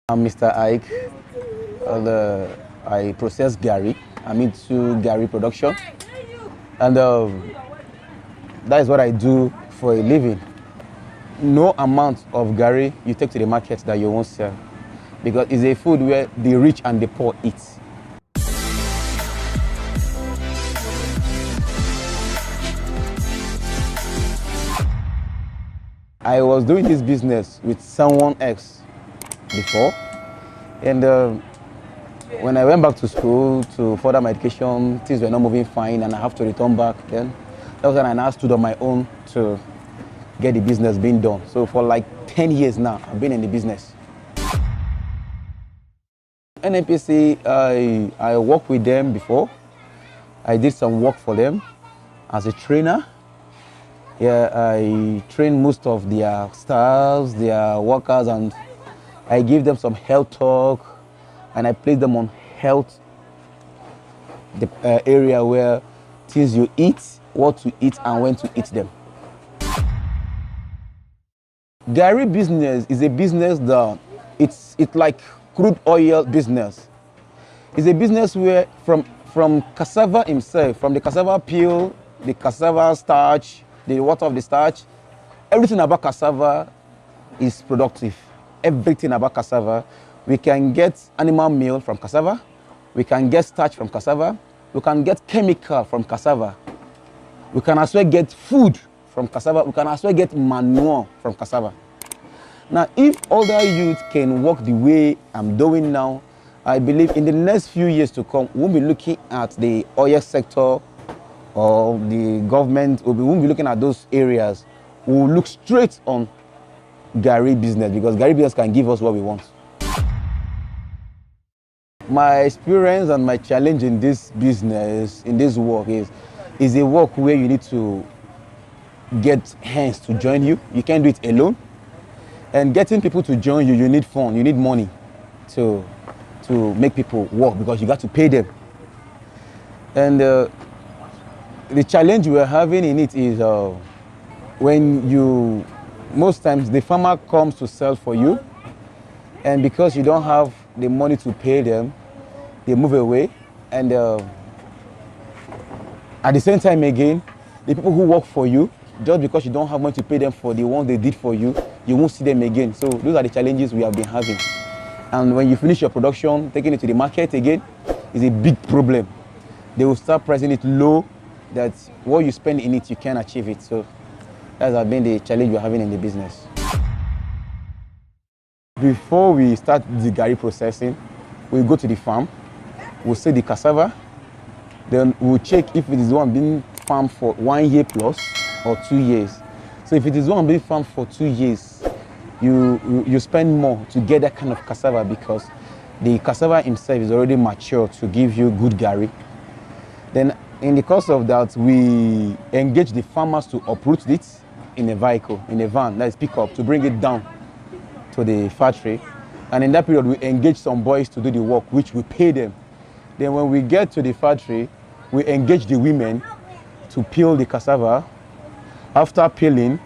I'm Mr. Ike. I process Gary. I'm into Gary production. And that is what I do for a living. No amount of Gary you take to the market that you won't sell. Because it's a food where the rich and the poor eat. I was doing this business with someone else before, and when I went back to school to further my education, things were not moving fine and I have to return back. Then that was when I now stood on my own to get the business being done. So for like 10 years now, I've been in the business. NNPC, I worked with them before. I did some work for them as a trainer. Yeah, I train most of their staffs, their workers, and I give them some health talk, and I place them on health, the area where things you eat, what to eat, and when to eat them. Gary business is a business that it's like crude oil business. It's a business where from cassava himself, from the cassava peel, the cassava starch, the water of the starch, everything about cassava is productive. Everything about cassava. We can get animal meal from cassava. We can get starch from cassava. We can get chemical from cassava. We can as well get food from cassava. We can as well get manure from cassava. Now, if other youth can work the way I'm doing now, I believe in the next few years to come, we'll be looking at the oil sector or the government, we won't be looking at those areas. We'll look straight on Gary business, because Gary business can give us what we want. My experience and my challenge in this business, in this work, is a work where you need to get hands to join you. You can't do it alone. And getting people to join you, you need fund, you need money to make people work, because you got to pay them. And the challenge we're having in it is most times the farmer comes to sell for you, and because you don't have the money to pay them, they move away. And at the same time again, the people who work for you, just because you don't have money to pay them for the ones they did for you, you won't see them again. So those are the challenges we have been having. And when you finish your production, taking it to the market again is a big problem. They will start pricing it low, that what you spend in it, you can't achieve it. So that has been the challenge we're having in the business. Before we start the Gary processing, we go to the farm, we'll see the cassava, then we'll check if it is one being farmed for 1 year plus or 2 years. So if it is one being farmed for 2 years, you spend more to get that kind of cassava, because the cassava himself is already mature to give you good Gary. Then in the course of that, we engage the farmers to uproot it in a vehicle, in a van, that is pickup, to bring it down to the factory. And in that period, we engage some boys to do the work, which we pay them. Then when we get to the factory, we engage the women to peel the cassava. After peeling,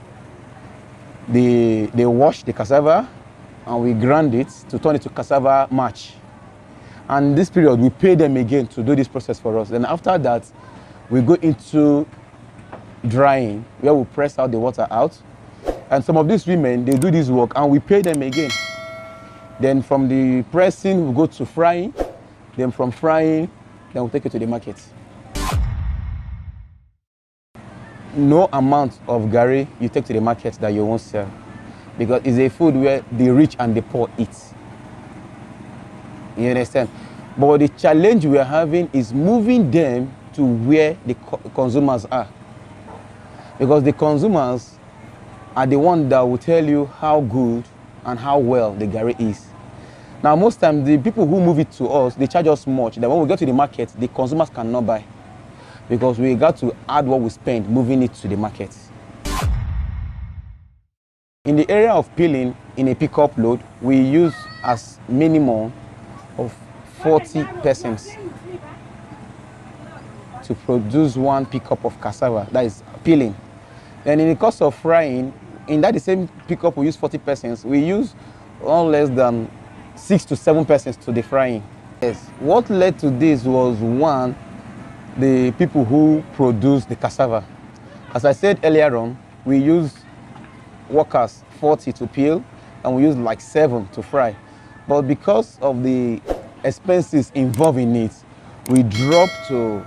they wash the cassava and we grind it to turn it to cassava mash. And this period, we pay them again to do this process for us. Then after that, we go into drying, where we press out the water out. And some of these women, they do this work and we pay them again. Then from the pressing, we go to frying. Then from frying, then we take it to the market. No amount of Gary you take to the market that you won't sell. Because it's a food where the rich and the poor eat. You understand? But the challenge we are having is moving them to where the consumers are. Because the consumers are the ones that will tell you how good and how well the Gary is. Now, most times, the people who move it to us, they charge us much. That when we get to the market, the consumers cannot buy. Because we got to add what we spend moving it to the market. In the area of peeling, in a pickup load, we use as minimum of 40 persons to produce one pickup of cassava, that is peeling. And in the course of frying, in that the same pickup we use 40 persons, we use no less than 6 to 7 persons to the frying. Yes. What led to this was, one, the people who produce the cassava. As I said earlier on, we use workers 40 to peel and we use like 7 to fry. But because of the expenses involved in it, we dropped to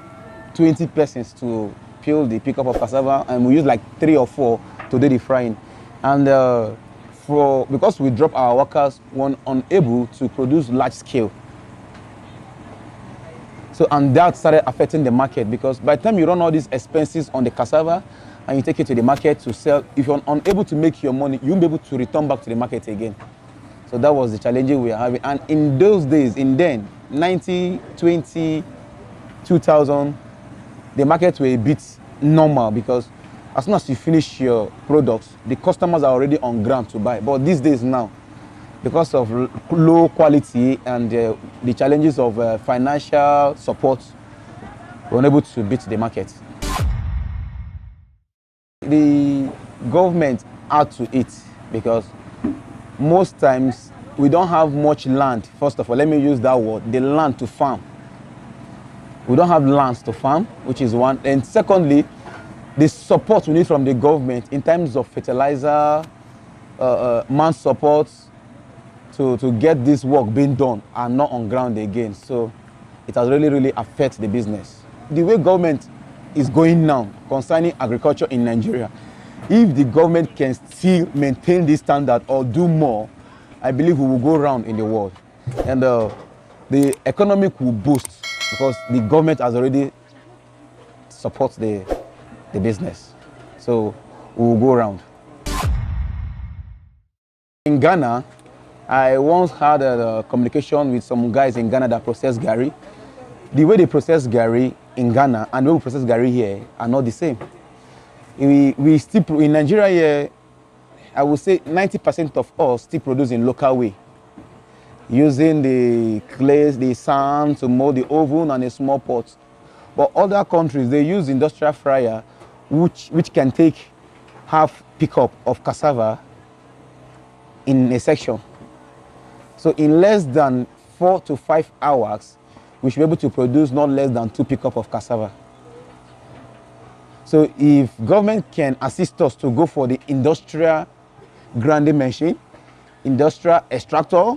20 persons to peel the pickup of cassava, and we use like 3 or 4 to do the frying. And because we drop our workers, we're unable to produce large scale. So, and that started affecting the market, because by the time you run all these expenses on the cassava and you take it to the market to sell, if you're unable to make your money, you won't be able to return back to the market again. So that was the challenge we were having. And in those days, in then, 90, 20, 2000, the market were a bit normal, because as soon as you finish your products, the customers are already on ground to buy. But these days now, because of low quality and the challenges of financial support, we're unable to beat the market. The government had to eat, because most times we don't have much land. First of all, let me use that word, the land to farm. We don't have lands to farm, which is one. And secondly, the support we need from the government in terms of fertilizer, man support, to get this work being done are not on ground again. So it has really affected the business. The way government is going now concerning agriculture in Nigeria, if the government can still maintain this standard or do more, I believe we will go round in the world. And the economy will boost, because the government has already supported the business. So we will go around. In Ghana, I once had a communication with some guys in Ghana that process Gary. The way they process Gary in Ghana and the way we process Gary here are not the same. We still, in Nigeria here, I would say 90% of us still produce in local way, using the clay, the sand to mold the oven and a small pot. But other countries, they use industrial fryer, which can take half pickup of cassava in a section. So in less than 4 to 5 hours, we should be able to produce not less than 2 pickup of cassava. So if government can assist us to go for the industrial grinding machine, industrial extractor,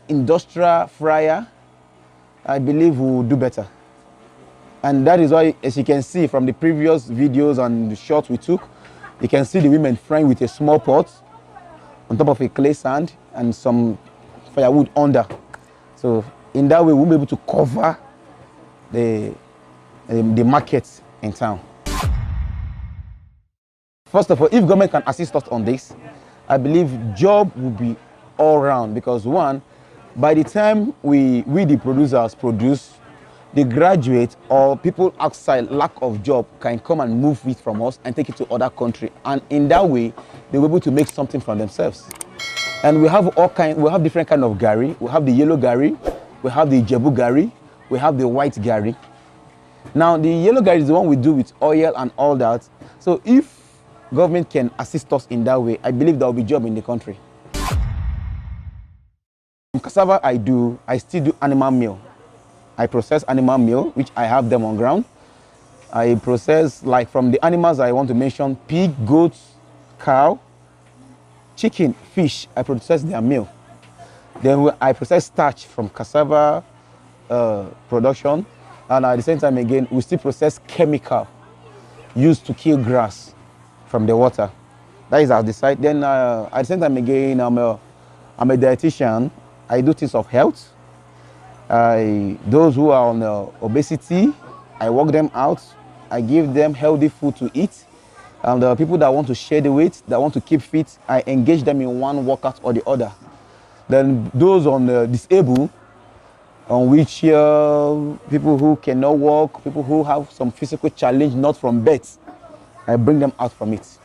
industrial fryer, I believe we will do better. And that is why, as you can see from the previous videos and the shots we took, you can see the women frying with a small pot on top of a clay sand and some firewood under. So in that way, we'll be able to cover the markets in town. First of all, if government can assist us on this, I believe job will be all round, because one, by the time we the producers produce, the graduate or people outside lack of job can come and move it from us and take it to other country, and in that way they will be able to make something for themselves. And we have different kind of Gary. We have the yellow Gary, we have the Ijebu Gary, we have the white Gary. Now the yellow Gary is the one we do with oil and all that. So if government can assist us in that way, I believe there will be job in the country. In cassava I still do animal meal. I process animal meal, which I have them on ground. I process, like from the animals I want to mention, pig, goats, cow, chicken, fish, I process their meal. Then I process starch from cassava production, and at the same time again, we still process chemical used to kill grass from the water. That is at the side. Then at the same time again, I'm a dietitian. I do things of health. Those who are on obesity, I work them out. I give them healthy food to eat. And the people that want to share the weight, that want to keep fit, I engage them in one workout or the other. Then those on disabled, on wheelchair, people who cannot walk, people who have some physical challenge, not from birth, I bring them out from it.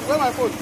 Where my phone?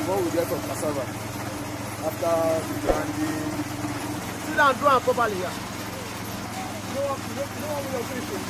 What we get from cassava after the grinding. Sit down, do it properly here. No one will finish it.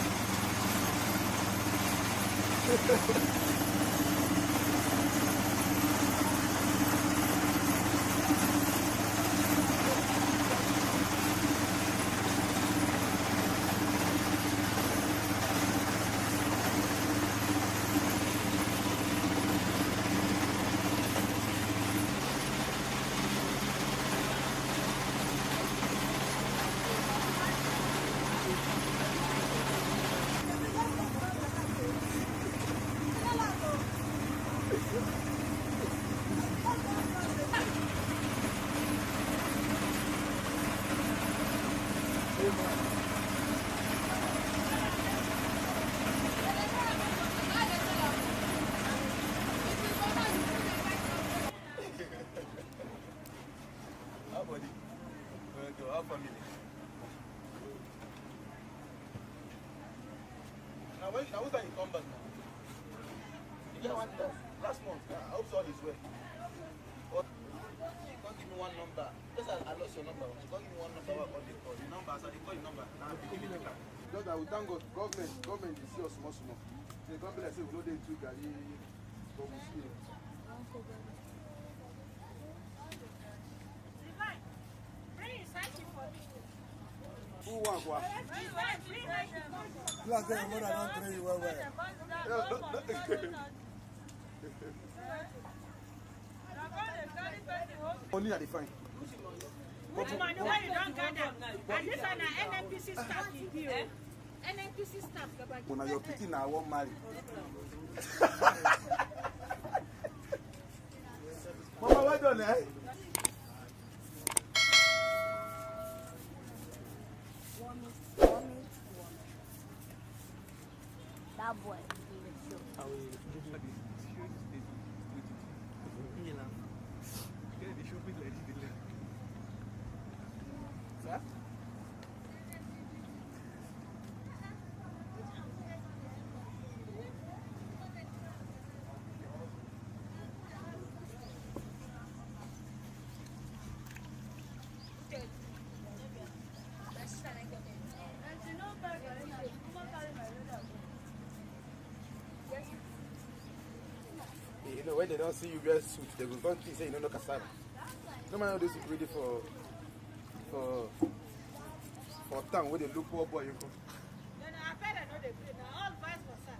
Our family. Now, who's that you come back now? You get one last month. I hope so all is well. But you can't give me one number. Just I lost your number. You can't give me one number. What they call the number? So they call the number. Now you give me later. Just that we thank God. Government is see us small. The government say we know they do Gary, but we see it. Who wants what? Plus, they more than 3 well. Only at the fine. Which money why you don't gather? And this one NNPC staff with you. NNPC staff. When you're picking, I won't marry. Mama, well done, eh? That boy. Sir? You know, when they don't see you wear suit, they will come to say you don't know cassava. No matter this is ready for town where they look poor boy. No, I bet I know they bring. Now all vice versa.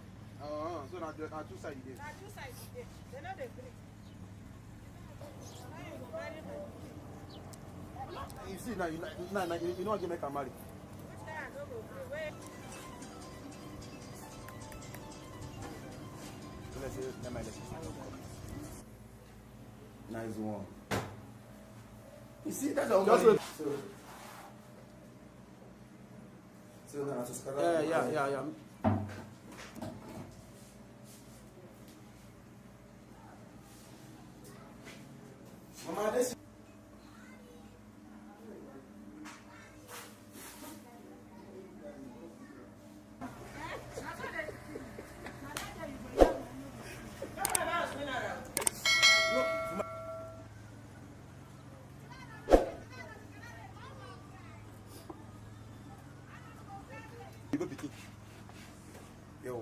So now two sides there. Now two sides there. They know they bring. You see now, you know what you make a marry. Which time I don't go bring? Wait. Nice one. You see, that's all. Just Money. yeah. Mama, this. Yo,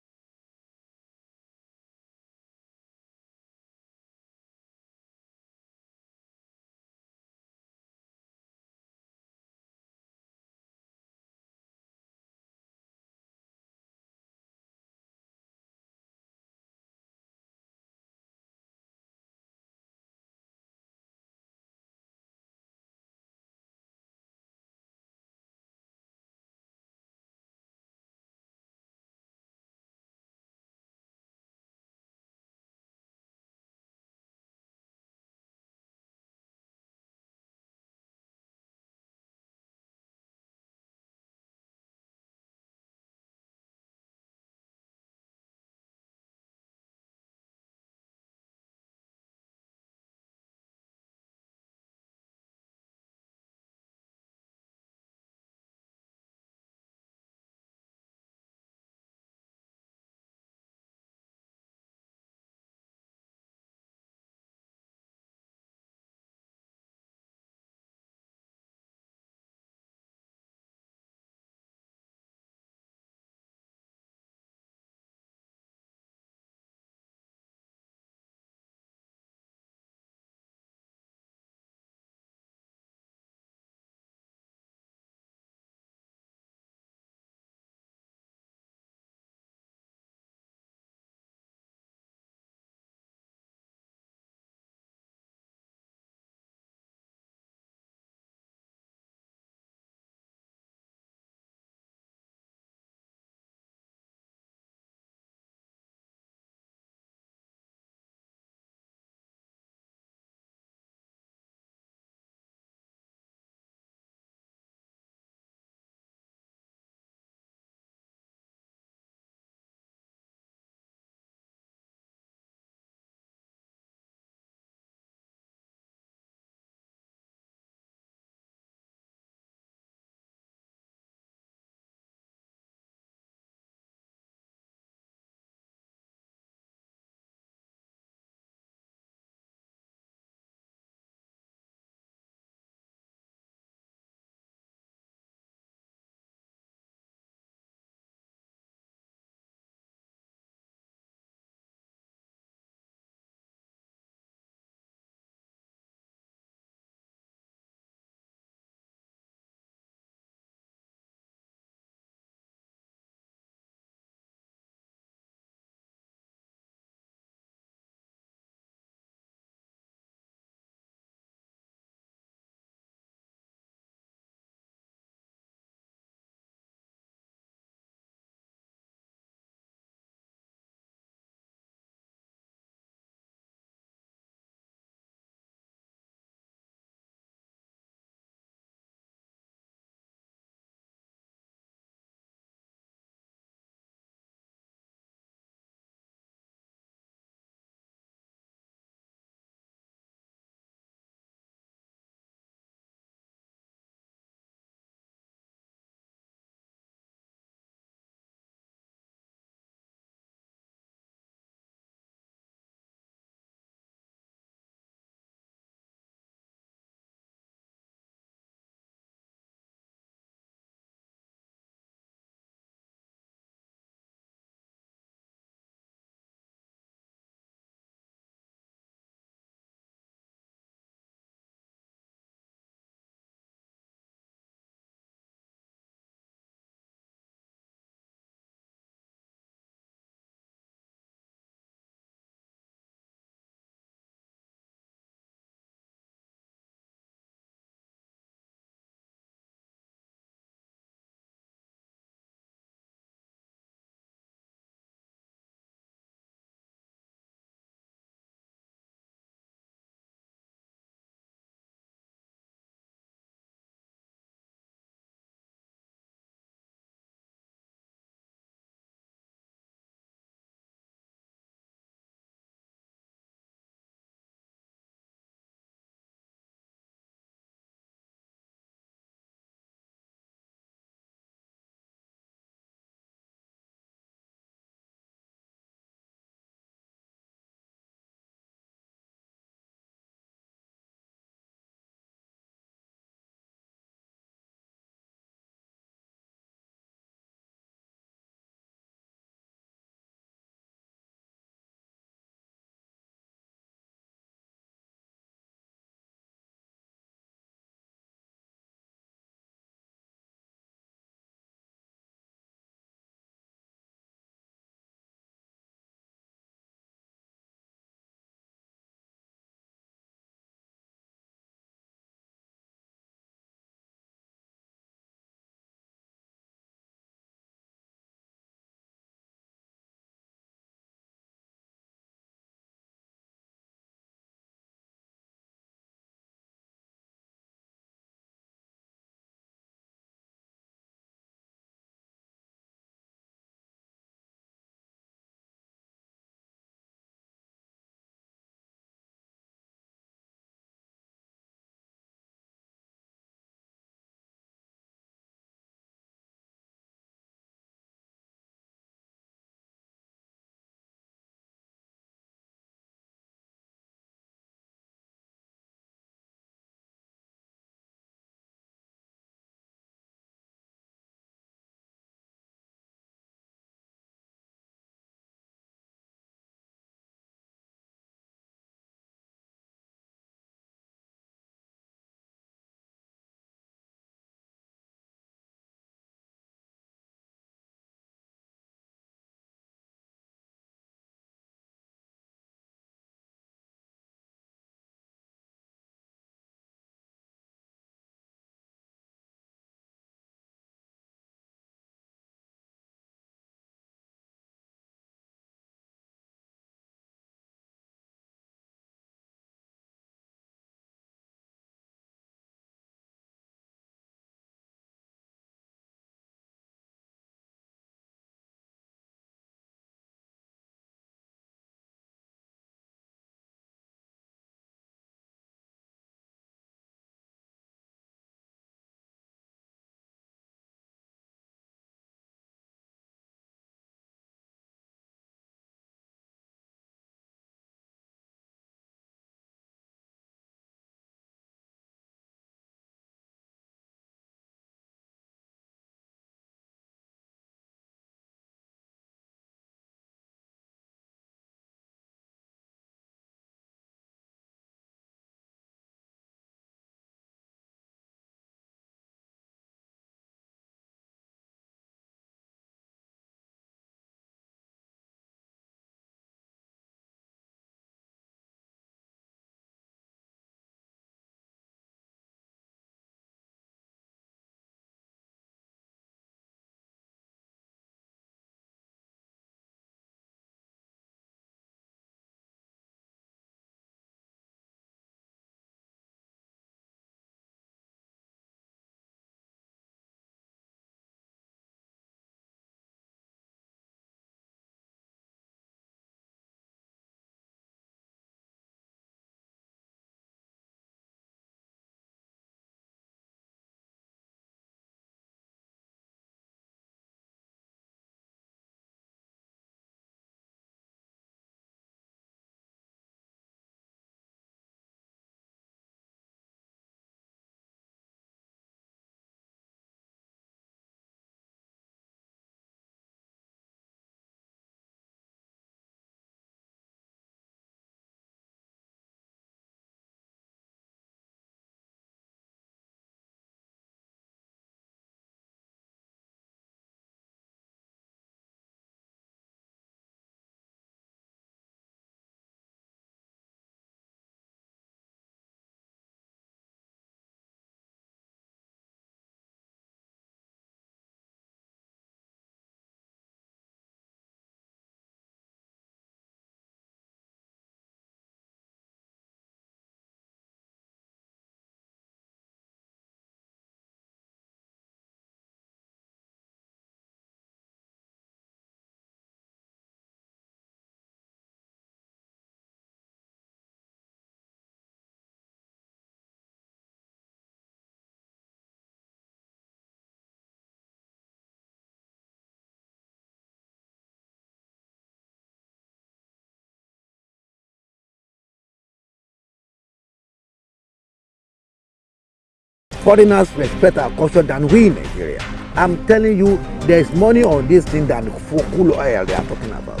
foreigners respect our culture than we in Nigeria. I'm telling you, there's money on this thing than cool oil they are talking about.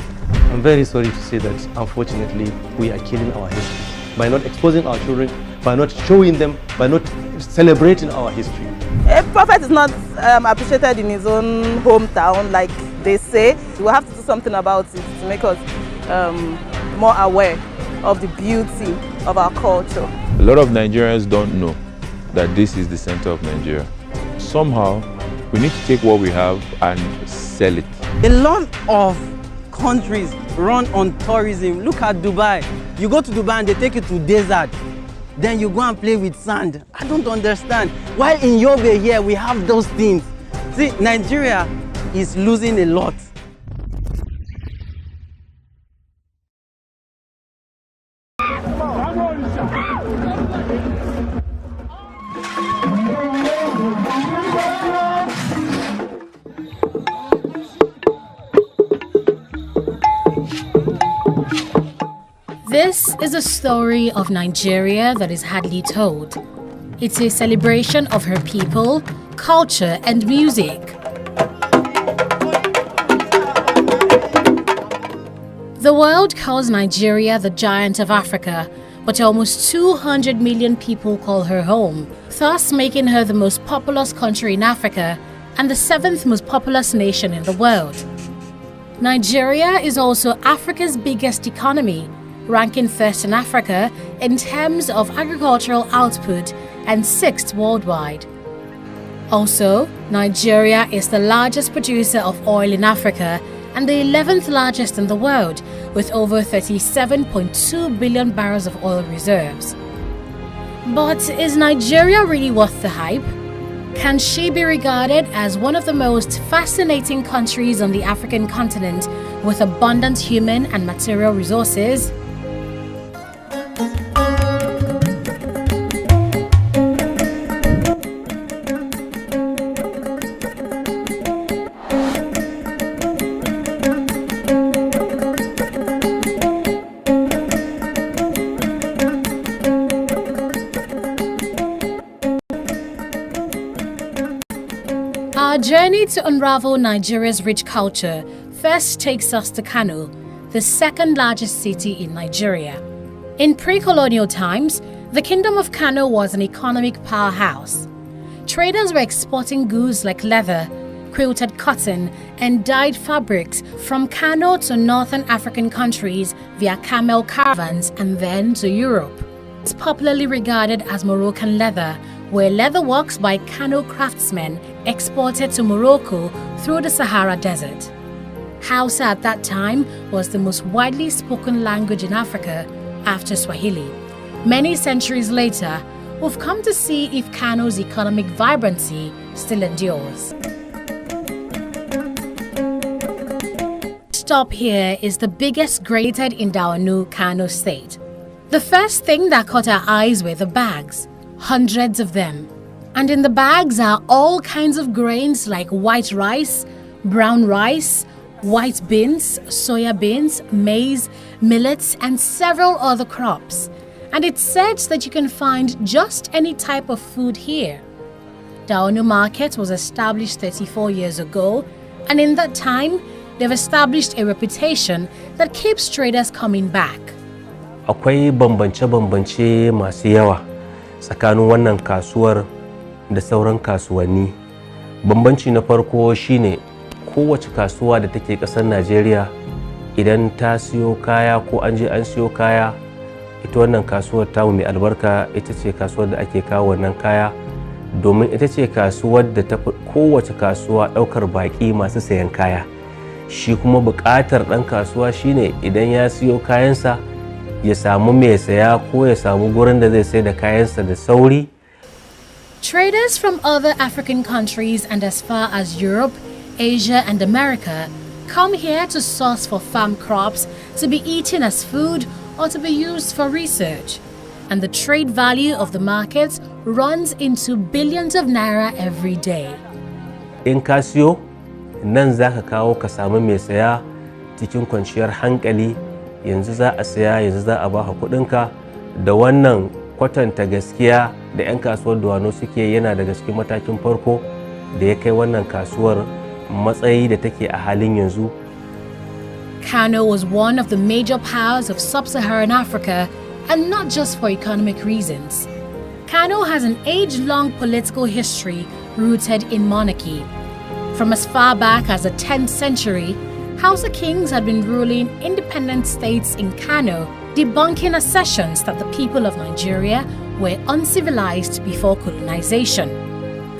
I'm very sorry to say that, unfortunately, we are killing our history by not exposing our children, by not showing them, by not celebrating our history. A prophet is not appreciated in his own hometown, like they say. We have to do something about it to make us more aware of the beauty of our culture. A lot of Nigerians don't know that this is the center of Nigeria. Somehow, we need to take what we have and sell it. A lot of countries run on tourism. Look at Dubai. You go to Dubai and they take you to desert. Then you go and play with sand. I don't understand. While in Yobe here, we have those things. See, Nigeria is losing a lot. This is a story of Nigeria that is hardly told. It's a celebration of her people, culture, and music. The world calls Nigeria the giant of Africa, but almost 200 million people call her home, thus making her the most populous country in Africa and the 7th most populous nation in the world. Nigeria is also Africa's biggest economy, ranking 1st in Africa in terms of agricultural output and 6th worldwide. Also, Nigeria is the largest producer of oil in Africa and the 11th largest in the world, with over 37.2 billion barrels of oil reserves. But is Nigeria really worth the hype? Can she be regarded as one of the most fascinating countries on the African continent with abundant human and material resources? Our journey to unravel Nigeria's rich culture first takes us to Kano, the 2nd largest city in Nigeria. In pre-colonial times, the Kingdom of Kano was an economic powerhouse. Traders were exporting goods like leather, quilted cotton, and dyed fabrics from Kano to northern African countries via camel caravans and then to Europe. It's popularly regarded as Moroccan leather, where leather works by Kano craftsmen exported to Morocco through the Sahara Desert. Hausa at that time was the most widely spoken language in Africa after Swahili. Many centuries later, we've come to see if Kano's economic vibrancy still endures. Stop here is the biggest created in Dawanau, Kano State. The first thing that caught our eyes were the bags. Hundreds of them. And in the bags are all kinds of grains like white rice, brown rice, white beans, soya beans, maize, millets, and several other crops. And it's said that you can find just any type of food here. Dawanau Market was established 34 years ago, and in that time, they've established a reputation that keeps traders coming back. Akwai bambance-bambance masu yawa tsakanin wannan kasuwar da sauran kasuwanni. Bambanci na farko shine kowace kasuwa da take kasar Najeriya idan ta siyo kaya ko an je an siyo kaya, ita wannan kasuwar tamu mai albarka ita ce kasuwar da ake kawo wannan kaya, domin ita ce kasuwar da ta kowace kasuwa daukar baki masu sayan kaya. Shi kuma buƙatar ɗan kasuwa shine idan ya siyo kayansa ya samu mai saya ko ya samu gurin da zai sai da kayansa da sauri. Traders from other African countries and as far as Europe, Asia, and America come here to source for farm crops to be eaten as food or to be used for research. And the trade value of the markets runs into billions of naira every day. In ka siyo, nan za ka kawo ka samu mai saya cikin kwanciyar hankali, yanzu za a saya, yanzu za a baka kuɗinka, da wannan kwatanta gaskiya da 'yan kasuwar Dawanau suke yana daga cikin matakin farko da ya kai wannan kasuwar matsayi da take a halin yanzu. Kano was one of the major powers of sub-Saharan Africa, and not just for economic reasons. Kano has an age-long political history rooted in monarchy. From as far back as the 10th century, Hausa kings had been ruling independent states in Kano, debunking assertions that the people of Nigeria were uncivilized before colonization.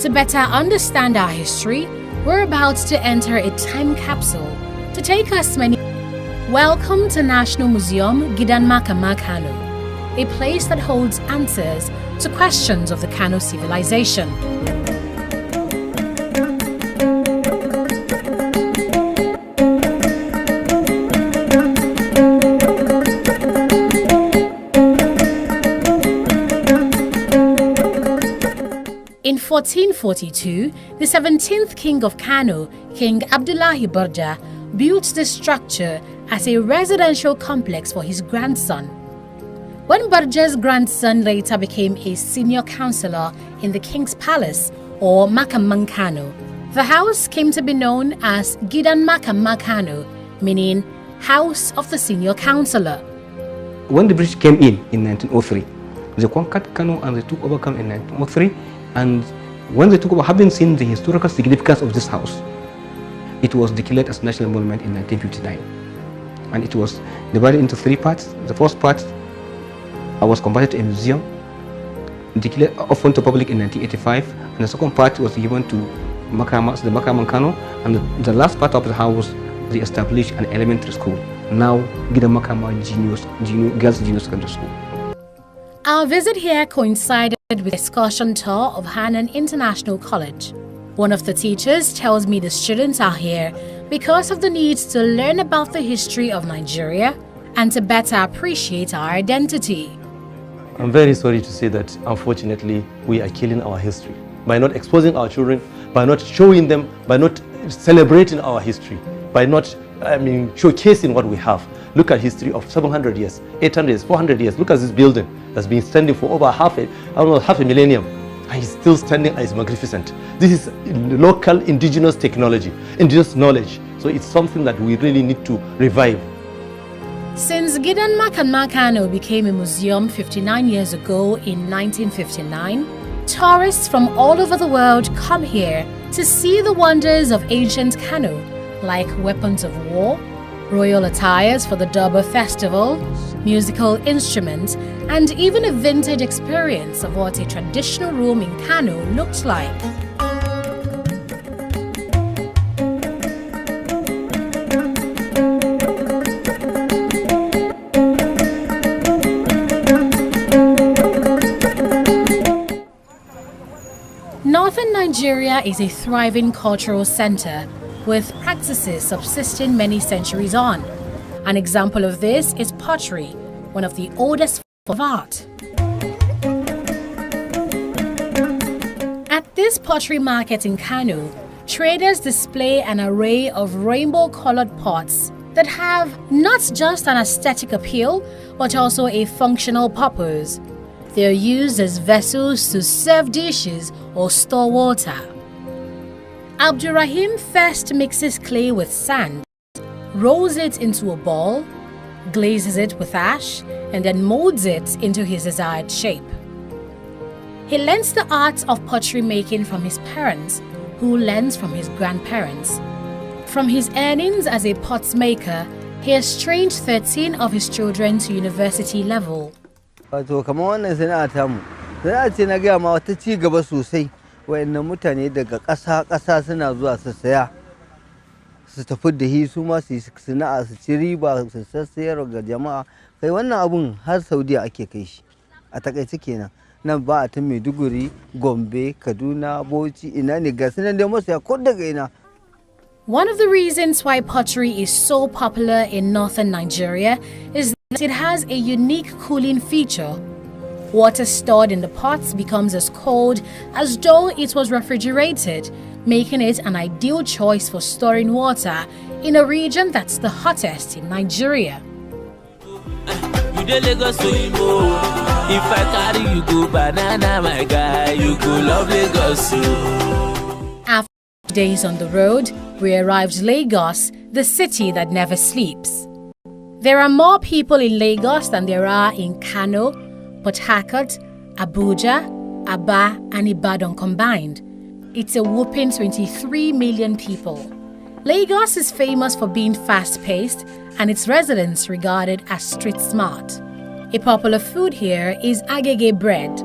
To better understand our history, we're about to enter a time capsule to take us many. Welcome to National Museum Gidan Makama Kano, a place that holds answers to questions of the Kano civilization. In 1442, the 17th king of Kano, King Abdullahi Barja, built this structure as a residential complex for his grandson. When Barja's grandson later became a senior councillor in the king's palace, or Makamang Kano, the house came to be known as Gidan Makama Kano, meaning House of the Senior Councillor. When the British came in 1903, they conquered Kano and they took over Kano in 1903. And when they took over, having seen the historical significance of this house, it was declared as national monument in 1959. And it was divided into 3 parts. The first part was converted to a museum, declared open to public in 1985. And the second part was given to the Makamang Kano. And the last part of the house, they established an elementary school, now Gidan Makama Girls Junior Secondary School. Our visit here coincided with the excursion tour of Hannan International College. One of the teachers tells me the students are here because of the need to learn about the history of Nigeria and to better appreciate our identity. I'm very sorry to say that, unfortunately, we are killing our history by not exposing our children, by not showing them, by not celebrating our history, by not, showcasing what we have. Look at history of 700 years, 800 years, 400 years. Look at this building that's been standing for over half a millennium. And it's still standing and it's magnificent. This is local indigenous technology, indigenous knowledge. So it's something that we really need to revive. Since Gidan Makama Kano became a museum 59 years ago in 1959, tourists from all over the world come here to see the wonders of ancient Kano, like weapons of war, royal attires for the Durbar festival, musical instruments, and even a vintage experience of what a traditional room in Kano looked like. Northern Nigeria is a thriving cultural center with practices subsisting many centuries on. An example of this is pottery, one of the oldest forms of art. At this pottery market in Kano, traders display an array of rainbow-colored pots that have not just an aesthetic appeal, but also a functional purpose. They are used as vessels to serve dishes or store water. Abdurrahim first mixes clay with sand, rolls it into a ball, glazes it with ash, and then molds it into his desired shape. He learns the art of pottery making from his parents, who learns from his grandparents. From his earnings as a pots maker, he has trained 13 of his children to university level. Wato kamar wannan sana'a tamu, sana'a ce na gaya ma wata ci gaba sosai. Wayannan mutane daga ƙasa suna zuwa su saya, su tafi da shi su ma su yi sana'a su ci riba su sassayar ga jama'a. Kai wannan abun har Saudiya ake kai shi. A takaice kenan. Nan ba a ta Maiduguri, Gombe, Kaduna, Bauchi, ina ne ga sunan da masaya ko daga ina. One of the reasons why pottery is so popular in northern Nigeria is that it has a unique cooling feature. Water stored in the pots becomes as cold as though it was refrigerated, making it an ideal choice for storing water in a region that's the hottest in Nigeria. If I carry you go banana, my guy, you go love Lagos. After days on the road, we arrived Lagos, the city that never sleeps. There are more people in Lagos than there are in Kano, Port Harcourt, Abuja, Aba, and Ibadan combined. It's a whopping 23 million people. Lagos is famous for being fast-paced and its residents regarded as street smart. A popular food here is agege bread.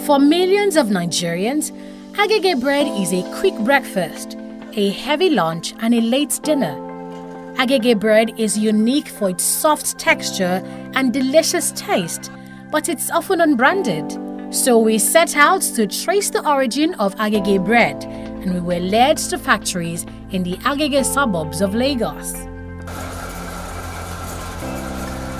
For millions of Nigerians, agege bread is a quick breakfast, a heavy lunch, and a late dinner. Agege bread is unique for its soft texture and delicious taste, but it's often unbranded. So we set out to trace the origin of agege bread, and we were led to factories in the Agege suburbs of Lagos.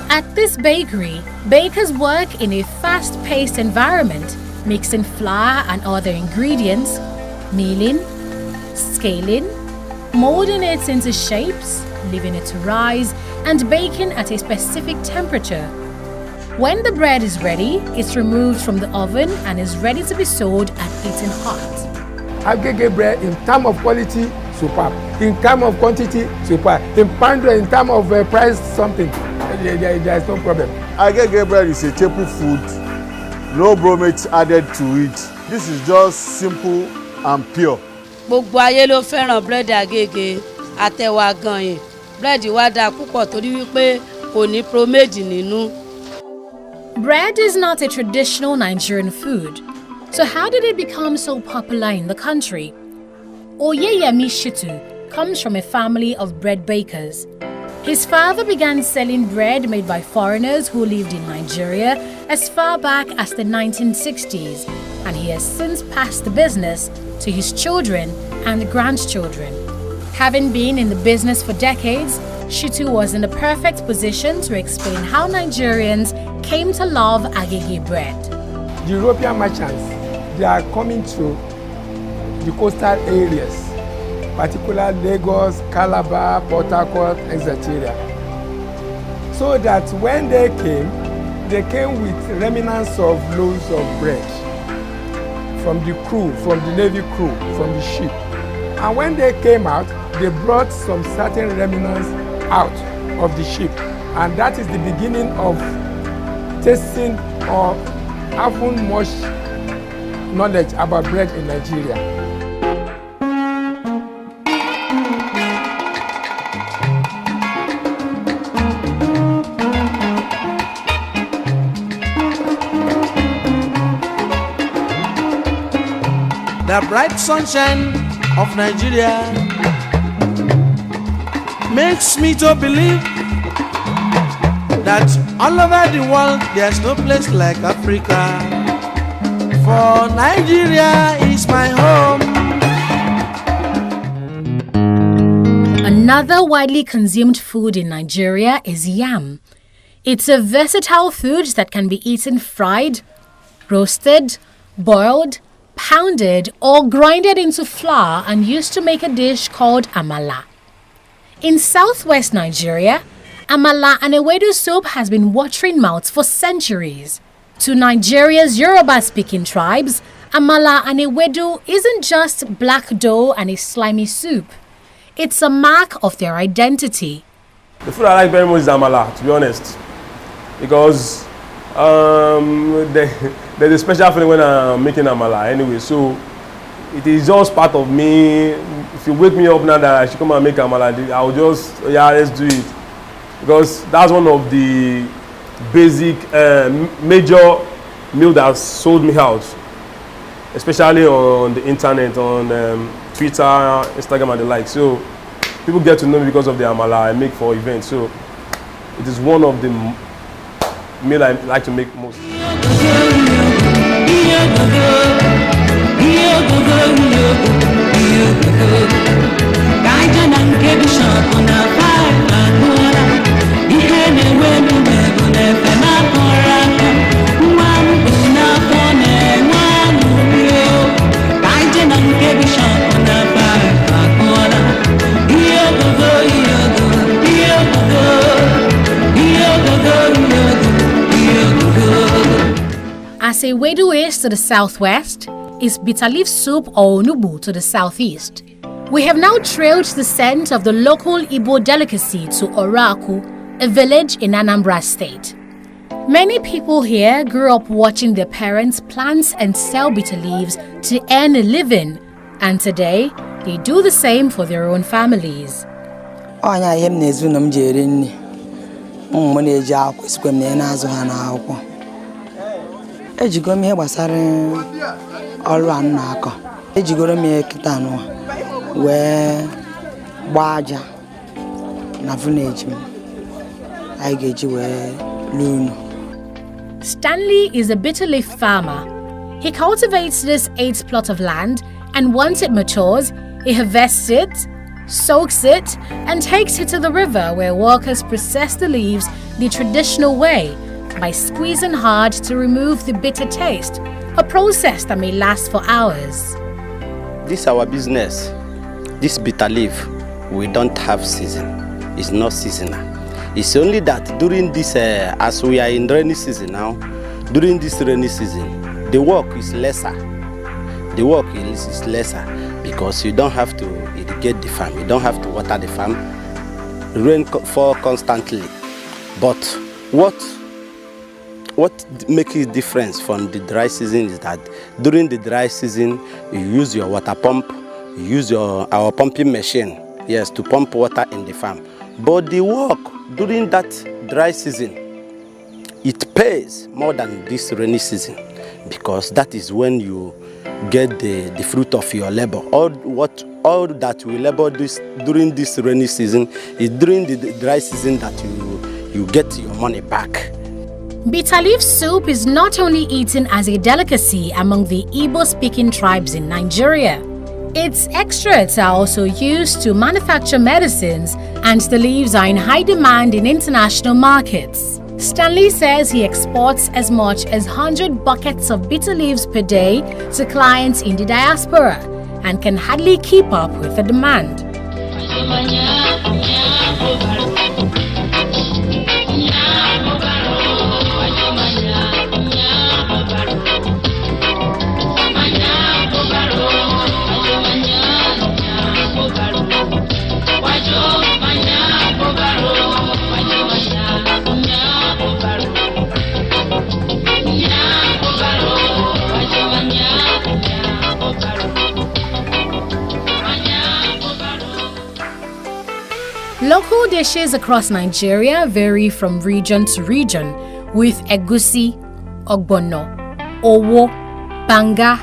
At this bakery, bakers work in a fast-paced environment, mixing flour and other ingredients, milling, scaling, molding it into shapes, leaving it to rise, and baking at a specific temperature. When the bread is ready, it's removed from the oven and is ready to be sold and eaten hot. Agege bread in terms of quality, superb. In terms of quantity, superb. In terms of price, something. There is no problem. Agege bread is a staple food. No bromate added to it. This is just simple and pure. Gbogbo ayé ló fẹ́ràn bread agege àtẹwà gan-an. Bread wá dáa púpọ̀ torí wípé kò ní bromate nínú. Bread is not a traditional Nigerian food. So how did it become so popular in the country? Oyeyemi Shitu comes from a family of bread bakers. His father began selling bread made by foreigners who lived in Nigeria as far back as the 1960s, and he has since passed the business to his children and grandchildren. Having been in the business for decades, Shitu was in the perfect position to explain how Nigerians came to love agege bread. The European merchants, they are coming to the coastal areas, particularly Lagos, Calabar, Port Harcourt, etc. So that when they came with remnants of loaves of bread from the crew, from the Navy crew, from the ship. And when they came out, they brought some certain remnants out of the ship. And that is the beginning of tasting or having much knowledge about bread in Nigeria. The bright sunshine of Nigeria makes me to believe that all over the world there's no place like Africa. For Nigeria is my home. Another widely consumed food in Nigeria is yam. It's a versatile food that can be eaten fried, roasted, boiled, pounded, or grinded into flour and used to make a dish called amala. In southwest Nigeria, amala and ewedu soup has been watering mouths for centuries. To Nigeria's Yoruba-speaking tribes, amala and ewedu isn't just black dough and a slimy soup. It's a mark of their identity. The food I like very much is amala, to be honest, because there's a special feeling when I'm making amala anyway, so it is just part of me. If you wake me up now that I should come and make amala, I'll just, yeah, let's do it. Because that's one of the basic, major meal that sold me out, especially on the internet, on Twitter, Instagram and the like. So people get to know me because of the amala I make for events. So it is one of the meal I like to make most. ewedu is to the southwest, is bitter leaf soup or onubu to the southeast. We have now trailed the scent of the local Igbo delicacy to Oraku, a village in Anambra State. Many people here grew up watching their parents plant and sell bitter leaves to earn a living, and today they do the same for their own families. Stanley is a bitter leaf farmer. He cultivates this 8th plot of land, and once it matures, he harvests it, soaks it, and takes it to the river where workers process the leaves the traditional way by squeezing hard to remove the bitter taste, a process that may last for hours. This is our business. This bitter leaf, we don't have season. It's not seasonal. It's only that during this, as we are in rainy season now, during this rainy season, the work is lesser. The work is lesser because you don't have to irrigate the farm. You don't have to water the farm. Rain fall constantly. But what makes it different from the dry season is that during the dry season, you use your water pump, you use our pumping machine, yes, to pump water in the farm. But the work during that dry season, it pays more than this rainy season because that is when you get the fruit of your labor. All that we labor during this rainy season is during the dry season that you get your money back. Bitter leaf soup is not only eaten as a delicacy among the Igbo-speaking tribes in Nigeria. Its extracts are also used to manufacture medicines, and the leaves are in high demand in international markets. Stanley says he exports as much as 100 buckets of bitter leaves per day to clients in the diaspora and can hardly keep up with the demand. Local dishes across Nigeria vary from region to region, with egusi, ogbono, owo, banga,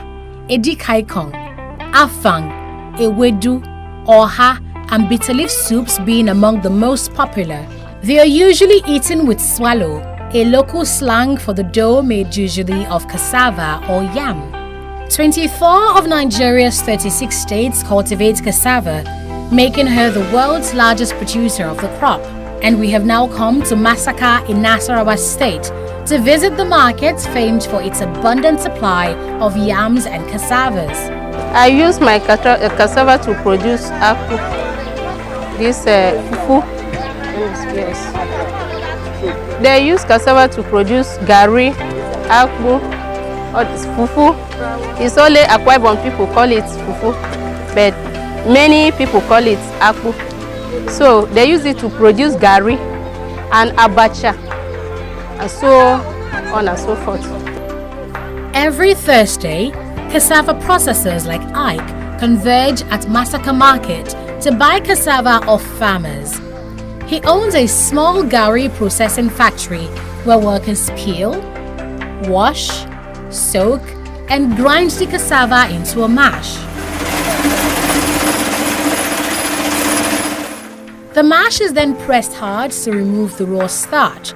edikaikong, afang, ewedu, oha, and bitter leaf soups being among the most popular. They are usually eaten with swallow, a local slang for the dough made usually of cassava or yam. 24 of Nigeria's 36 states cultivate cassava, making her the world's largest producer of the crop. And we have now come to Masaka in Nasarawa State to visit the market famed for its abundant supply of yams and cassavas. I use my cassava to produce akpu. This fufu. Yes. They use cassava to produce gari, akpu, or fufu. It's only Akwa Ibom people call it fufu, but many people call it akpu. So they use it to produce gari and abacha, and so on and so forth. Every Thursday, cassava processors like Ike converge at Masaka Market to buy cassava off farmers. He owns a small gari processing factory where workers peel, wash, soak, and grind the cassava into a mash. The mash is then pressed hard to remove the raw starch,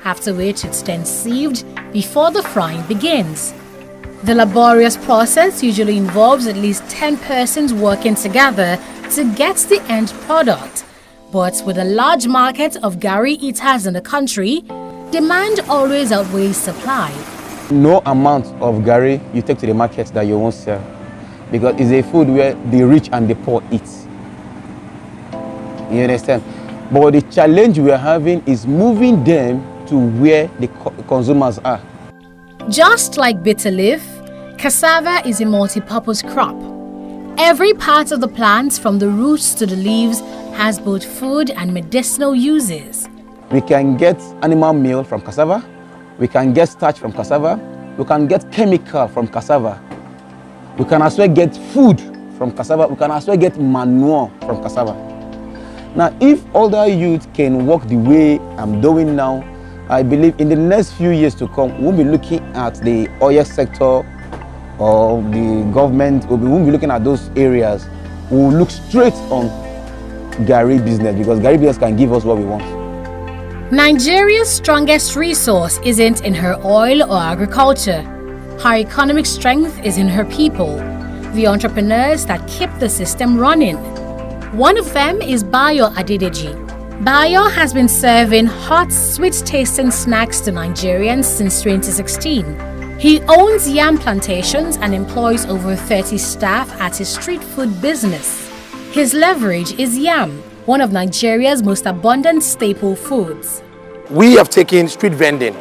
after which it's then sieved before the frying begins. The laborious process usually involves at least 10 persons working together to get the end product. But with a large market of gari eaters in the country, demand always outweighs supply. No amount of gari you take to the market that you won't sell, because it's a food where the rich and the poor eat. You understand? But the challenge we are having is moving them to where the consumers are. Just like bitter leaf, cassava is a multi-purpose crop. Every part of the plant, from the roots to the leaves, has both food and medicinal uses. We can get animal meal from cassava, we can get starch from cassava, we can get chemical from cassava, we can as well get food from cassava, we can as well get manure from cassava. Now, if older youth can work the way I'm doing now, I believe in the next few years to come, we'll be looking at the oil sector or the government, we won't be looking at those areas. We'll look straight on Gari business, because Gari business can give us what we want. Nigeria's strongest resource isn't in her oil or agriculture. Her economic strength is in her people, the entrepreneurs that keep the system running. One of them is Bayo Adedeji. Bayo has been serving hot, sweet-tasting snacks to Nigerians since 2016. He owns yam plantations and employs over 30 staff at his street food business. His leverage is yam, one of Nigeria's most abundant staple foods. We have taken street vending.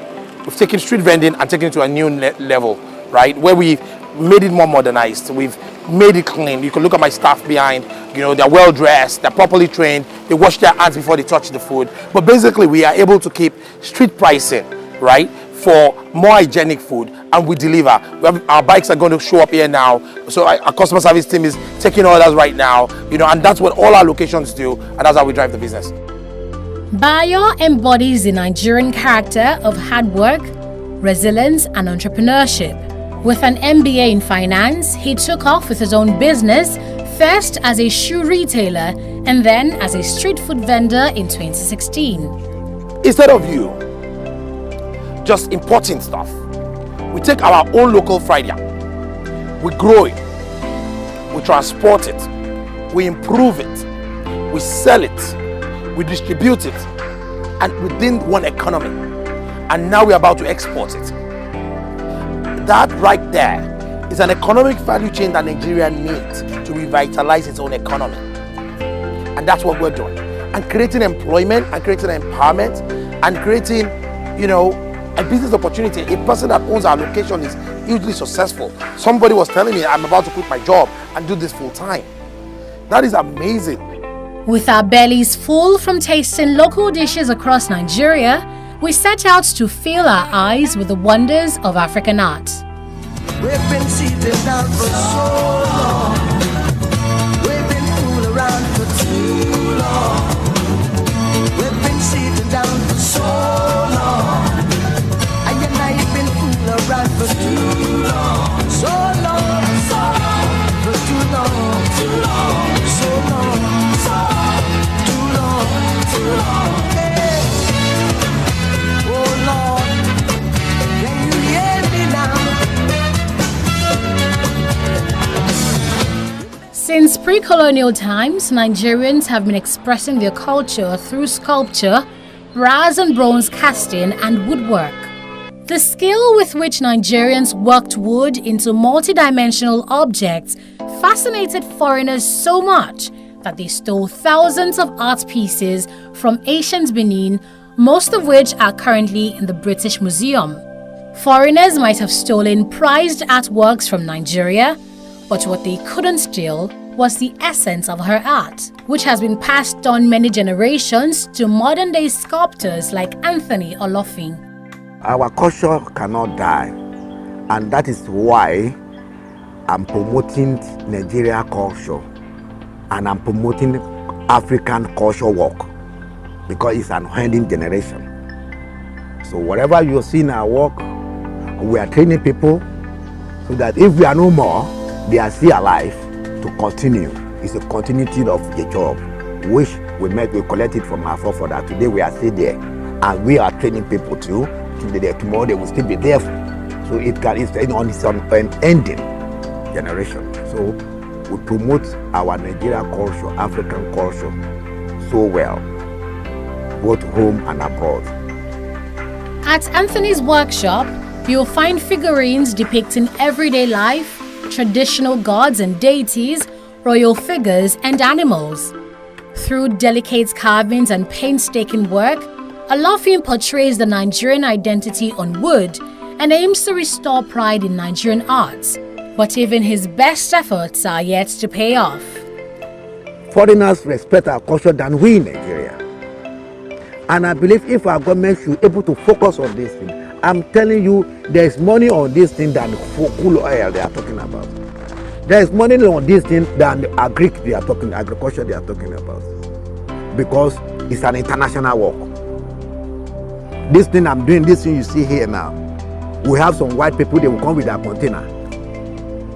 We've taken street vending and taken it to a new level, right? Where we've made it more modernized. We've made it clean. You can look at my staff behind, they're well dressed, they're properly trained, they wash their hands before they touch the food. But basically, we are able to keep street pricing, right, for more hygienic food, and we deliver. Our bikes are going to show up here now. So our customer service team is taking orders right now, and that's what all our locations do, and that's how we drive the business. Bayo embodies the Nigerian character of hard work, resilience, and entrepreneurship. With an MBA in finance, he took off with his own business, first as a shoe retailer and then as a street food vendor in 2016. Instead of you just importing stuff, we take our own local fried yam, we grow it, we transport it, we improve it, we sell it, we distribute it, and within one economy. And now we're about to export it. That right there is an economic value chain that Nigeria needs to revitalize its own economy. And that's what we're doing. And creating employment, and creating empowerment, and creating, a business opportunity. A person that owns our location is hugely successful. Somebody was telling me, I'm about to quit my job and do this full time. That is amazing. With our bellies full from tasting local dishes across Nigeria, we set out to fill our eyes with the wonders of African art. We've been seated down for so long. We've been fooling around for too long. We've been seated down for so long. I've been fooling around for too long. So long, for too long, so long, too long. Since pre-colonial times, Nigerians have been expressing their culture through sculpture, brass and bronze casting, and woodwork. The skill with which Nigerians worked wood into multi-dimensional objects fascinated foreigners so much that they stole thousands of art pieces from ancient Benin, most of which are currently in the British Museum. Foreigners might have stolen prized artworks from Nigeria, but what they couldn't steal was the essence of her art, which has been passed on many generations to modern-day sculptors like Anthony Olofin. Our culture cannot die, and that is why I'm promoting Nigeria culture and I'm promoting African culture work, because it's an unending generation. So whatever you see in our work, we are training people so that if we are no more, they are still alive to continue. It's a continuity of the job, which we collected from our forefathers. Today we are still there, and we are training people too. Tomorrow they will still be there. So it's on an ending generation. So we promote our Nigerian culture, African culture so well, both home and abroad. At Anthony's workshop, you'll find figurines depicting everyday life, traditional gods and deities, royal figures, and animals. Through delicate carvings and painstaking work, Olofin portrays the Nigerian identity on wood and aims to restore pride in Nigerian arts. But even his best efforts are yet to pay off. Foreigners respect our culture than we in Nigeria. And I believe if our government should be able to focus on this thing, I'm telling you, there is money on this thing than cool oil they are talking about. There is money on this thing than the agriculture they are talking about. Because it's an international work. This thing I'm doing, this thing you see here now, we have some white people, they will come with their container.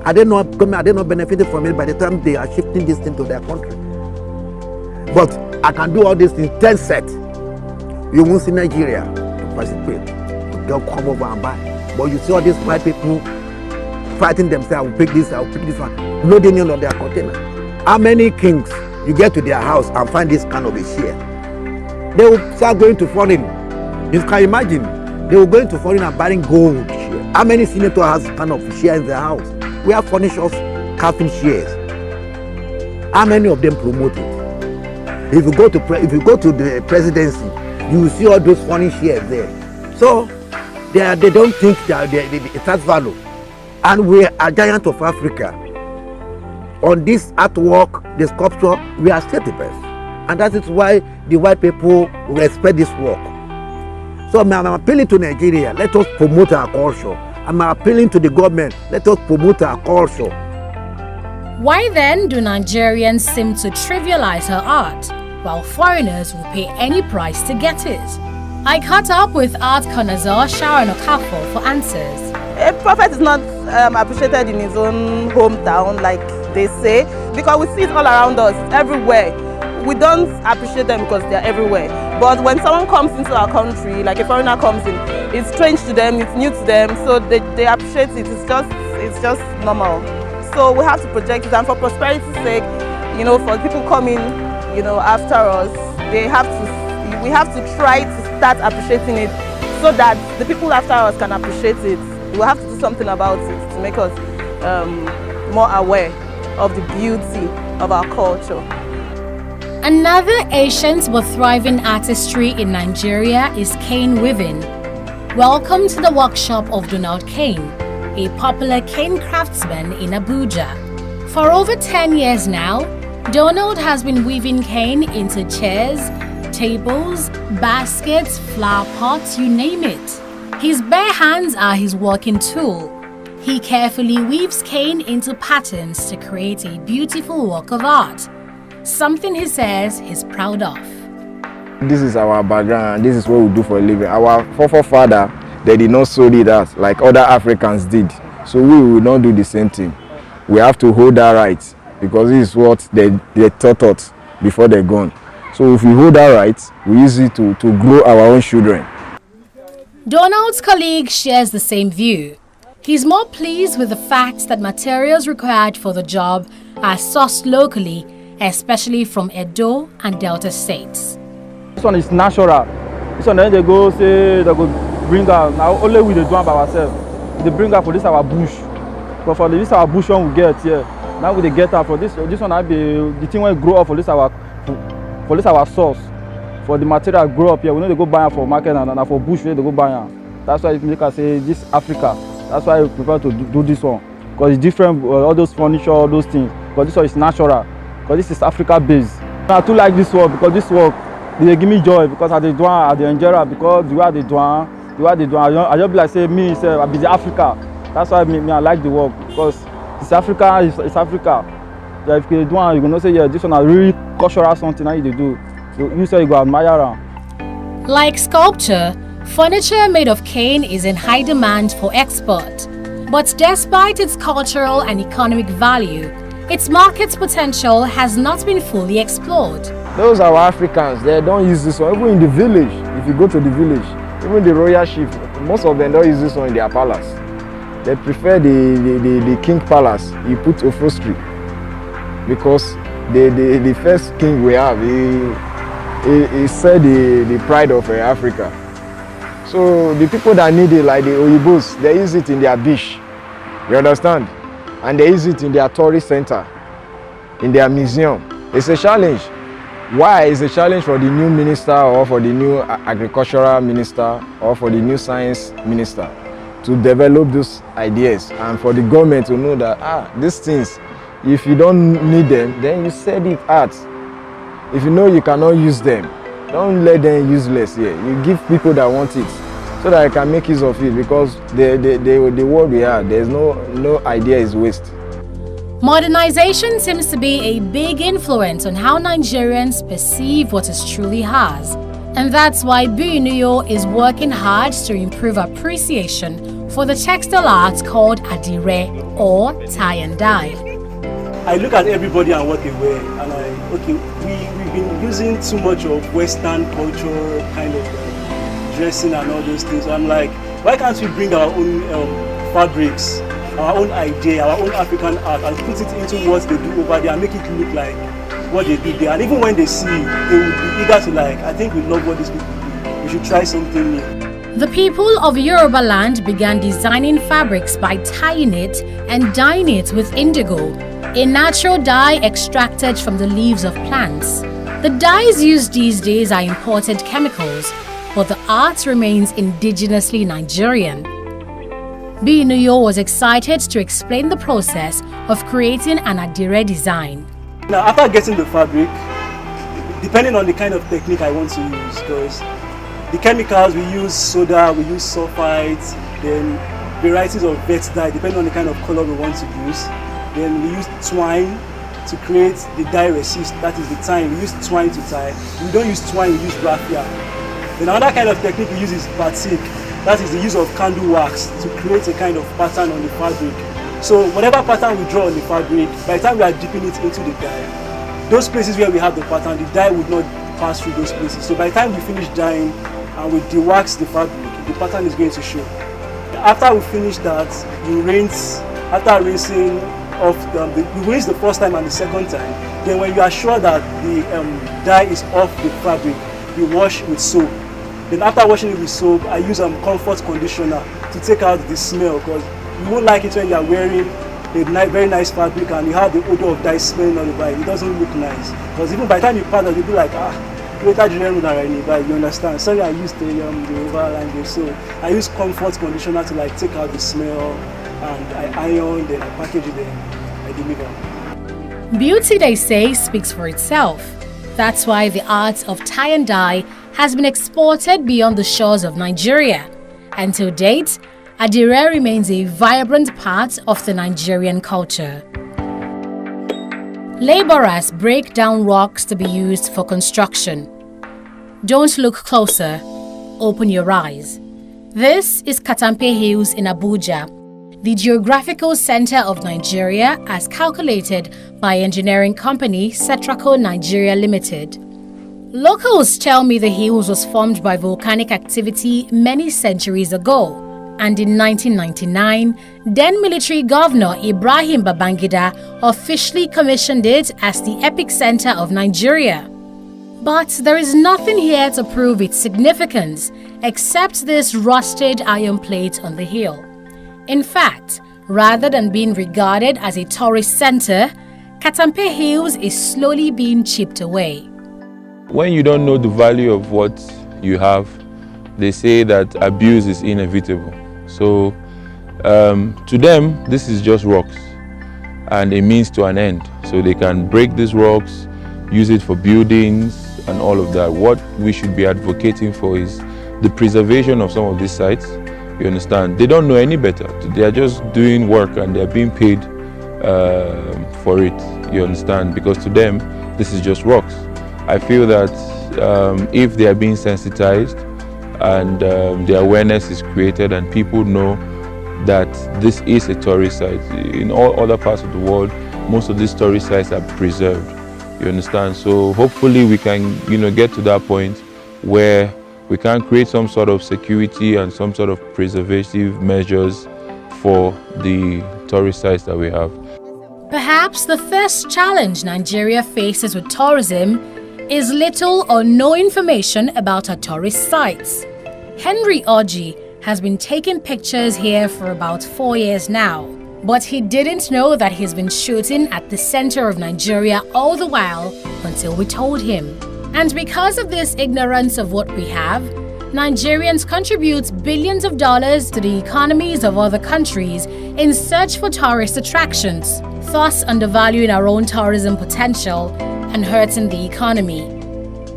Are they not benefiting from it by the time they are shifting this thing to their country? But I can do all these things 10 sets. You won't see Nigeria to participate. They'll come over and buy. But you see all these white people fighting themselves. I will pick this one, loading in on their container. How many kings you get to their house and find this kind of a share? They will start going to foreign. You can imagine, they will go into foreign and buying gold share. How many senators has kind of share in their house? We have furnishers carving shares. How many of them promote it? If you go to the presidency, you will see all those foreign shares there. So they don't think that it has value. And we are giant of Africa. On this artwork, the sculpture, we are still the best. And that is why the white people respect this work. So I'm appealing to Nigeria, let us promote our culture. I'm appealing to the government, let us promote our culture. Why then do Nigerians seem to trivialize her art, while foreigners will pay any price to get it? I caught up with art connoisseur Sharon Okafor for answers. A prophet is not appreciated in his own hometown, like they say, because we see it all around us, everywhere. We don't appreciate them because they're everywhere. But when someone comes into our country, like a foreigner comes in, it's strange to them, it's new to them, so they appreciate it. It's just normal. So we have to project it, and for prosperity's sake, you know, for people coming, you know, after us, we have to try to start appreciating it so that the people after us can appreciate it. We have to do something about it to make us more aware of the beauty of our culture. Another ancient but thriving artistry in Nigeria is cane weaving. Welcome to the workshop of Donald Kane, a popular cane craftsman in Abuja. For over 10 years now, Donald has been weaving cane into chairs, tables, baskets, flower pots, you name it. His bare hands are his working tool. He carefully weaves cane into patterns to create a beautiful work of art, something he says he's proud of. This is our background, this is what we do for a living. Our forefather, they did not sew it out like other Africans did. So we will not do the same thing. We have to hold our rights because this is what they taught us before they're gone. So if we hold our rights, we use it to grow our own children. Donald's colleague shares the same view. He's more pleased with the fact that materials required for the job are sourced locally, especially from Edo and Delta states. This one is natural. This one then they go say they go bring out. Now only we dey do it by ourselves. They bring out for this our bush. But for this our bush one we get here. Now we dey get out for this one I be the thing when grow up for this our source. For the material grow up here, we know they go buy it for market and for bush they go buy it. That's why make us say this Africa. That's why I prefer to do this one. Because it's different, all those furniture, all those things. But this one is natural. Because this is Africa based. I too like this work because this work they give me joy because I dey enjoy it because the way they do I just be like say me say I be the Africa. That's why me I like the work because it's Africa, it's Africa. Yeah, if you do it, you gonna say yeah this one is really cultural something that you do. So you say you go admire them. Like sculpture, furniture made of cane is in high demand for export. But despite its cultural and economic value, its market potential has not been fully explored. Those are our Africans, they don't use this one. Even in the village, if you go to the village, even the royal chief, most of them don't use this one in their palace. They prefer the king palace. You put upholstery because the first king we have, he said the pride of Africa. So the people that need it, like the Oyibos, they use it in their beach. You understand? And they use it in their tourist center, in their museum. It's a challenge. Why? It's a challenge for the new minister or for the new agricultural minister or for the new science minister. to develop those ideas and for the government to know that these things, if you don't need them, then you sell it out. If you know you cannot use them, don't let them useless here. You give people that want it so that I can make use of it, because the world we are, there's no idea is waste. Modernization seems to be a big influence on how Nigerians perceive what is truly ours. And that's why Buyunuyo is working hard to improve appreciation for the textile art called Adire or tie and dye. I look at everybody and what they wear, and we've been using too much of Western culture, kind of dressing and all those things. So I'm like, why can't we bring our own fabrics, our own idea, our own African art, and put it into what they do over there and make it look like what they do there? And even when they see it, they will be eager to I think we love what these people do. We should try something new. The people of Yoruba land began designing fabrics by tying it and dyeing it with indigo, a natural dye extracted from the leaves of plants. The dyes used these days are imported chemicals, but the art remains indigenously Nigerian. Buyunuyo was excited to explain the process of creating an Adire design. Now, after getting the fabric, depending on the kind of technique I want to use, because the chemicals we use soda, we use sulfites, then varieties of vet dye, depending on the kind of color we want to use. Then we use twine to create the dye resist, that is the time. We use twine to tie. We don't use twine, we use raffia. Then another kind of technique we use is batik. That is the use of candle wax to create a kind of pattern on the fabric. So whatever pattern we draw on the fabric, by the time we are dipping it into the dye, those places where we have the pattern, the dye would not pass through those places. So by the time we finish dyeing and we de-wax the fabric, the pattern is going to show. After we finish that, we rinse. After rinsing off, we rinse the first time and the second time. Then when you are sure that the dye is off the fabric, we wash with soap. Then after washing it with soap, I use comfort conditioner to take out the smell, because you won't like it when you are wearing a very nice fabric and you have the odor of dye smelling all over it. It doesn't look nice. Because even by the time you pattern, you'll be like, greater general you understand. Sorry, I used the Yoruba language. So I use comfort conditioner to take out the smell, and I iron, then I package it, then I deliver. Beauty, they say, speaks for itself. That's why the art of tie and dye has been exported beyond the shores of Nigeria. And to date, Adire remains a vibrant part of the Nigerian culture. Laborers break down rocks to be used for construction. Don't look closer, open your eyes. This is Katampe Hills in Abuja, the geographical center of Nigeria as calculated by engineering company Setraco Nigeria Limited. Locals tell me the hills was formed by volcanic activity many centuries ago, and in 1999, then military governor Ibrahim Babangida officially commissioned it as the epicenter of Nigeria. But there is nothing here to prove its significance except this rusted iron plate on the hill. In fact, rather than being regarded as a tourist center, Katampe Hills is slowly being chipped away. When you don't know the value of what you have, they say that abuse is inevitable. So to them, this is just rocks and a means to an end. So they can break these rocks, use it for buildings and all of that. What we should be advocating for is the preservation of some of these sites. You understand? They don't know any better. They are just doing work and they are being paid for it. You understand? Because to them, this is just rocks. I feel that if they are being sensitized and the awareness is created and people know that this is a tourist site. In all other parts of the world, most of these tourist sites are preserved. You understand? So hopefully we can, get to that point where we can create some sort of security and some sort of preservative measures for the tourist sites that we have. Perhaps the first challenge Nigeria faces with tourism is little or no information about our tourist sites. Henry Orji has been taking pictures here for about 4 years now, but he didn't know that he's been shooting at the center of Nigeria all the while until we told him. And because of this ignorance of what we have, Nigerians contribute billions of dollars to the economies of other countries in search for tourist attractions, thus undervaluing our own tourism potential and hurting the economy.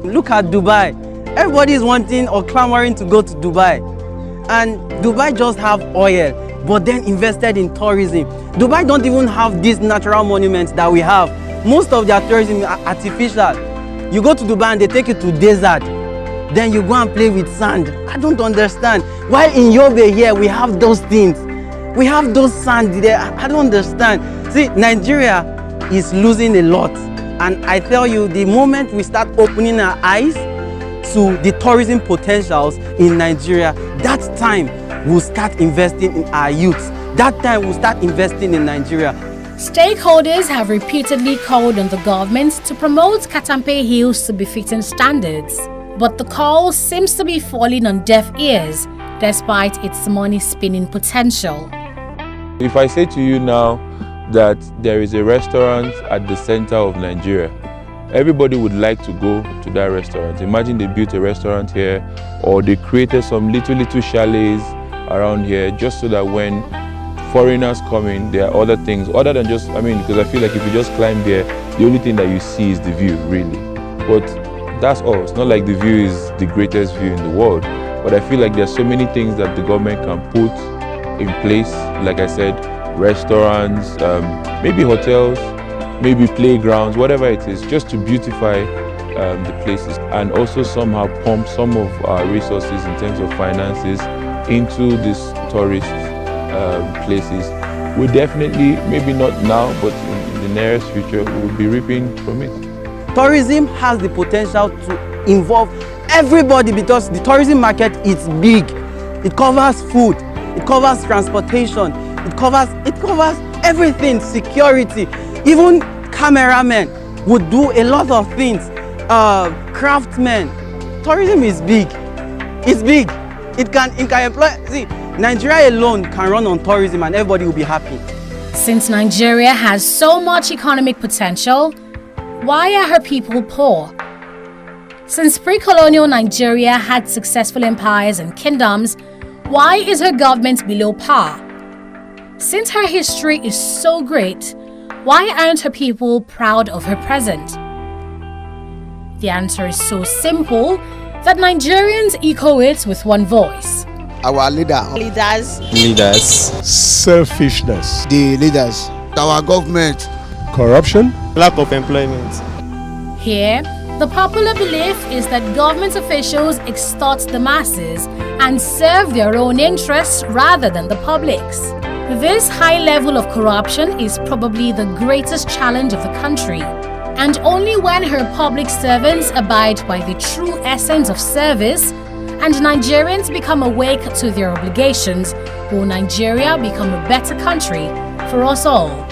Look at Dubai. Everybody is wanting or clamoring to go to Dubai. And Dubai just have oil, but then invested in tourism. Dubai don't even have these natural monuments that we have. Most of their tourism are artificial. You go to Dubai and they take you to desert. Then you go and play with sand. I don't understand. While in Yobe here, we have those things. We have those sand there. I don't understand. See, Nigeria is losing a lot. And I tell you, the moment we start opening our eyes to the tourism potentials in Nigeria, that time we'll start investing in our youths. That time we'll start investing in Nigeria. Stakeholders have repeatedly called on the government to promote Katampe Hills to befitting standards. But the call seems to be falling on deaf ears, despite its money-spinning potential. If I say to you now that there is a restaurant at the center of Nigeria, everybody would like to go to that restaurant. Imagine they built a restaurant here, or they created some little chalets around here, just so that when foreigners come in, there are other things other than just, because I feel like if you just climb there, the only thing that you see is the view, really. But that's all. It's not like the view is the greatest view in the world, but I feel like there's so many things that the government can put in place. Like I said, restaurants, maybe hotels, maybe playgrounds, whatever it is, just to beautify the places, and also somehow pump some of our resources in terms of finances into these tourist places. We definitely, maybe not now, but in the nearest future, we will be reaping from it. Tourism has the potential to involve everybody because the tourism market is big. It covers food, it covers transportation, it covers everything, security. Even cameramen would do a lot of things. Craftsmen. Tourism is big. It's big. It can employ. See, Nigeria alone can run on tourism and everybody will be happy. Since Nigeria has so much economic potential, why are her people poor? Since pre-colonial Nigeria had successful empires and kingdoms, why is her government below par? Since her history is so great, why aren't her people proud of her present? The answer is so simple that Nigerians echo it with one voice. Our leaders. Selfishness. The leaders. Our government. Corruption. Lack of employment. Here, the popular belief is that government officials extort the masses and serve their own interests rather than the public's. This high level of corruption is probably the greatest challenge of the country, and only when her public servants abide by the true essence of service and Nigerians become awake to their obligations will Nigeria become a better country for us all.